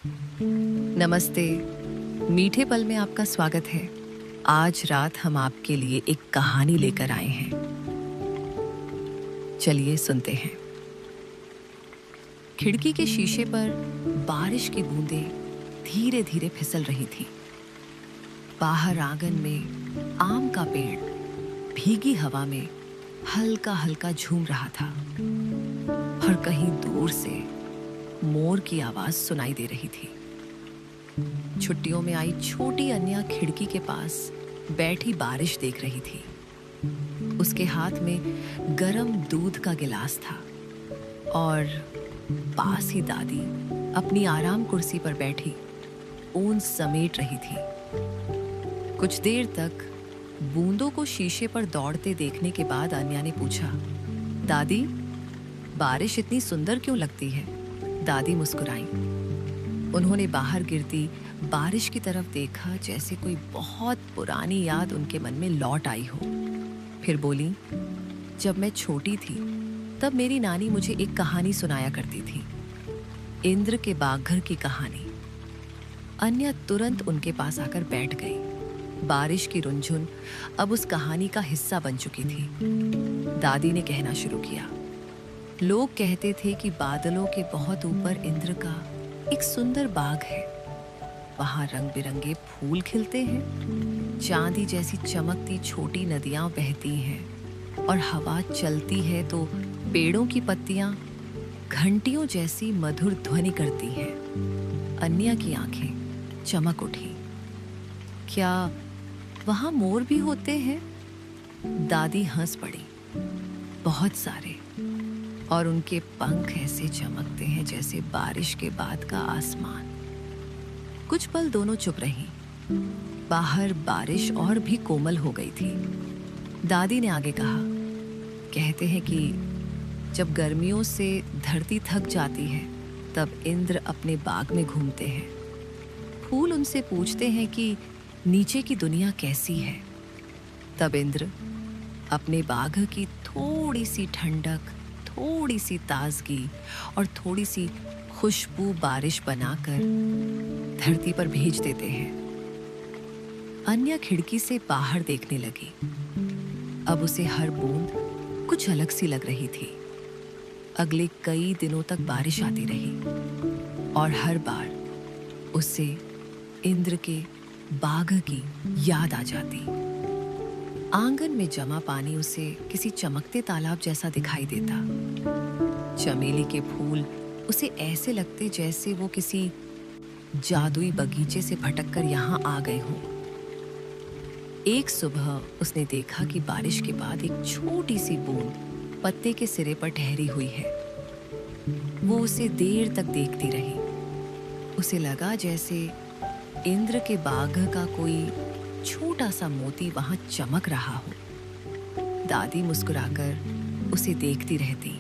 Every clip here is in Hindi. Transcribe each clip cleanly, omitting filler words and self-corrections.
नमस्ते। मीठे पल में आपका स्वागत है। आज रात हम आपके लिए एक कहानी लेकर आए हैं। चलिए सुनते हैं। खिड़की के शीशे पर बारिश की बूंदें धीरे धीरे फिसल रही थी। बाहर आंगन में आम का पेड़ भीगी हवा में हल्का हल्का झूम रहा था और कहीं दूर से मोर की आवाज सुनाई दे रही थी। छुट्टियों में आई छोटी अन्या खिड़की के पास बैठी बारिश देख रही थी। उसके हाथ में गरम दूध का गिलास था और पास ही दादी अपनी आराम कुर्सी पर बैठी ऊन समेट रही थी। कुछ देर तक बूंदों को शीशे पर दौड़ते देखने के बाद अन्या ने पूछा, दादी, बारिश इतनी सुंदर क्यों लगती है? दादी मुस्कुराई। उन्होंने बाहर गिरती बारिश की तरफ देखा जैसे कोई बहुत पुरानी याद उनके मन में लौट आई हो। फिर बोली, जब मैं छोटी थी तब मेरी नानी मुझे एक कहानी सुनाया करती थी, इंद्र के बाघर की कहानी। अन्या तुरंत उनके पास आकर बैठ गई। बारिश की रुंझुन अब उस कहानी का हिस्सा बन चुकी थी। दादी ने कहना शुरू किया, लोग कहते थे कि बादलों के बहुत ऊपर इंद्र का एक सुंदर बाग है। वहां रंग बिरंगे फूल खिलते हैं, चांदी जैसी चमकती छोटी नदियां बहती हैं और हवा चलती है तो पेड़ों की पत्तियां घंटियों जैसी मधुर ध्वनि करती हैं। अन्या की आंखें चमक उठी। क्या वहां मोर भी होते हैं? दादी हंस पड़ी। बहुत सारे, और उनके पंख ऐसे चमकते हैं जैसे बारिश के बाद का आसमान। कुछ पल दोनों चुप रहीं। बाहर बारिश और भी कोमल हो गई थी। दादी ने आगे कहा, कहते हैं कि जब गर्मियों से धरती थक जाती है तब इंद्र अपने बाग में घूमते हैं। फूल उनसे पूछते हैं कि नीचे की दुनिया कैसी है। तब इंद्र अपने बाग की थोड़ी सी ठंडक, थोड़ी सी ताजगी और थोड़ी सी खुशबू बारिश बनाकर धरती पर भेज देते हैं। अन्या खिड़की से बाहर देखने लगी। अब उसे हर बूंद कुछ अलग सी लग रही थी। अगले कई दिनों तक बारिश आती रही और हर बार उससे इंद्र के बाग की याद आ जाती। आंगन में जमा पानी उसे किसी चमकते तालाब जैसा दिखाई देता। चमेली के फूल उसे ऐसे लगते जैसे वो किसी जादुई बगीचे से भटककर यहाँ आ गए हों। एक सुबह उसने देखा कि बारिश के बाद एक छोटी सी बूंद पत्ते के सिरे पर ठहरी हुई है। वो उसे देर तक देखती रही। उसे लगा जैसे इंद्र के बाग का कोई छोटा सा मोती वहां चमक रहा हो। दादी मुस्कुराकर उसे देखती रहती।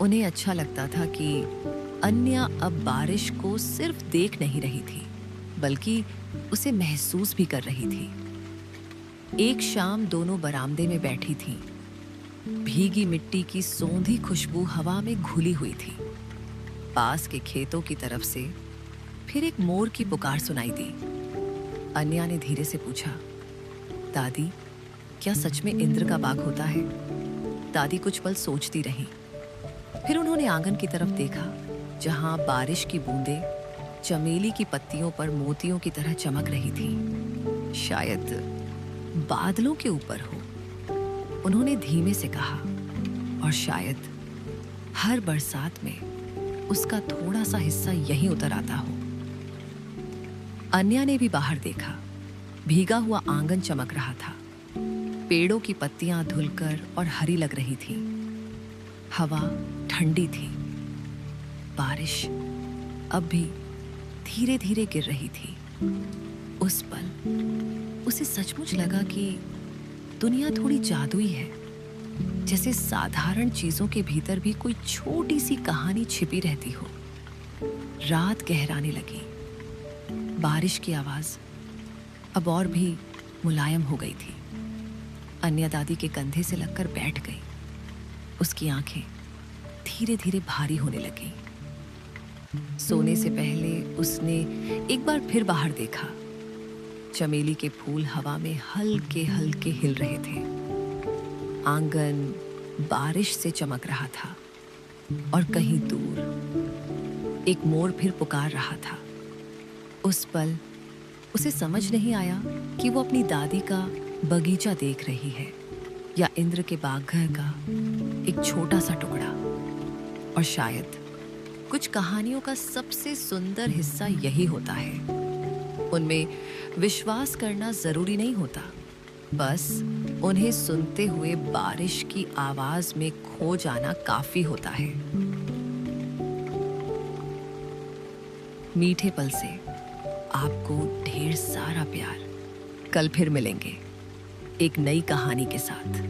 उन्हें अच्छा लगता था कि अन्या अब बारिश को सिर्फ देख नहीं रही थी, बल्कि उसे महसूस भी कर रही थी। एक शाम दोनों बरामदे में बैठी थीं। भीगी मिट्टी की सौंधी खुशबू हवा में घुली हुई थी। पास के खेतों की तरफ से फिर एक मोर की पुकार सुनाई दी। अन्या ने धीरे से पूछा, दादी, क्या सच में इंद्र का बाग होता है? दादी कुछ पल सोचती रही। फिर उन्होंने आंगन की तरफ देखा, जहां बारिश की बूंदें चमेली की पत्तियों पर मोतियों की तरह चमक रही थी। शायद बादलों के ऊपर हो, उन्होंने धीमे से कहा, और शायद हर बरसात में उसका थोड़ा सा हिस्सा यहीं उतर आता हो। अन्या ने भी बाहर देखा। भीगा हुआ आंगन चमक रहा था। पेड़ों की पत्तियां धुलकर और हरी लग रही थी। हवा ठंडी थी। बारिश अब भी धीरे धीरे गिर रही थी। उस पल उसे सचमुच लगा कि दुनिया थोड़ी जादुई है, जैसे साधारण चीजों के भीतर भी कोई छोटी सी कहानी छिपी रहती हो। रात गहराने लगी। बारिश की आवाज अब और भी मुलायम हो गई थी। अन्या दादी के कंधे से लगकर बैठ गई। उसकी आंखें धीरे धीरे भारी होने लगी। सोने से पहले उसने एक बार फिर बाहर देखा। चमेली के फूल हवा में हल्के हल्के हिल रहे थे। आंगन बारिश से चमक रहा था और कहीं दूर एक मोर फिर पुकार रहा था। उस पल उसे समझ नहीं आया कि वो अपनी दादी का बगीचा देख रही है या इंद्र के बागघर का एक छोटा सा टुकड़ा। और शायद कुछ कहानियों का सबसे सुंदर हिस्सा यही होता है, उनमें विश्वास करना जरूरी नहीं होता, बस उन्हें सुनते हुए बारिश की आवाज में खो जाना काफी होता है। मीठे पल से आपको ढेर सारा प्यार। कल फिर मिलेंगे एक नई कहानी के साथ।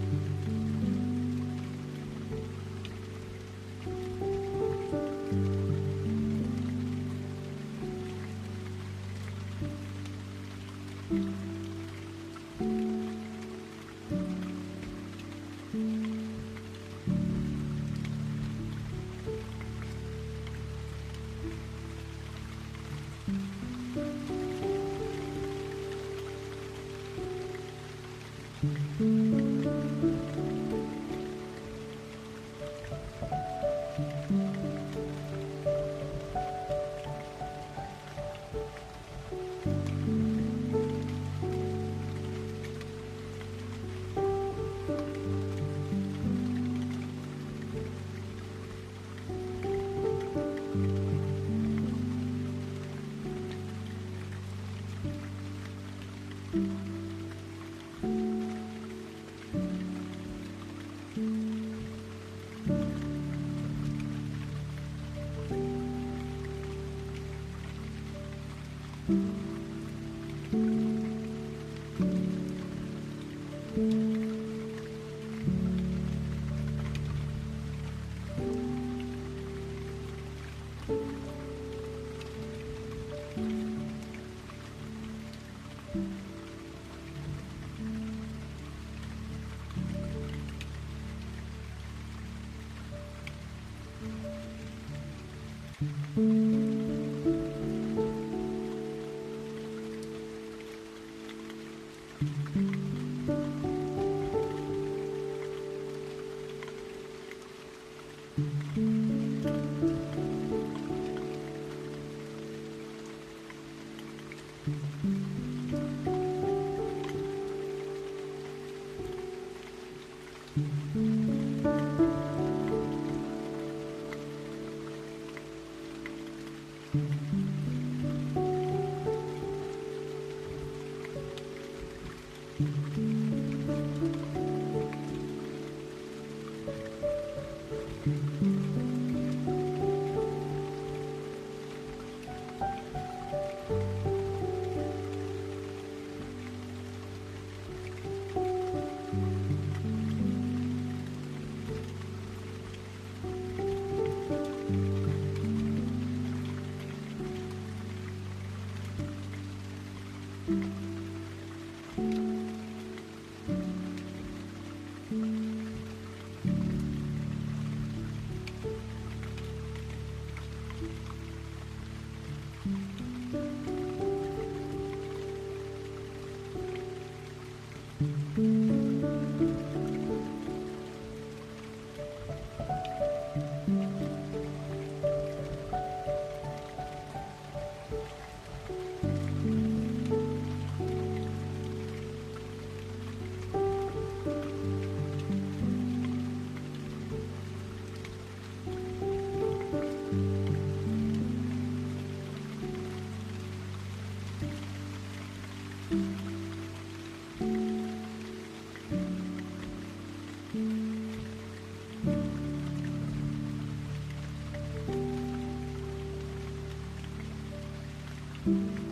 Thank you.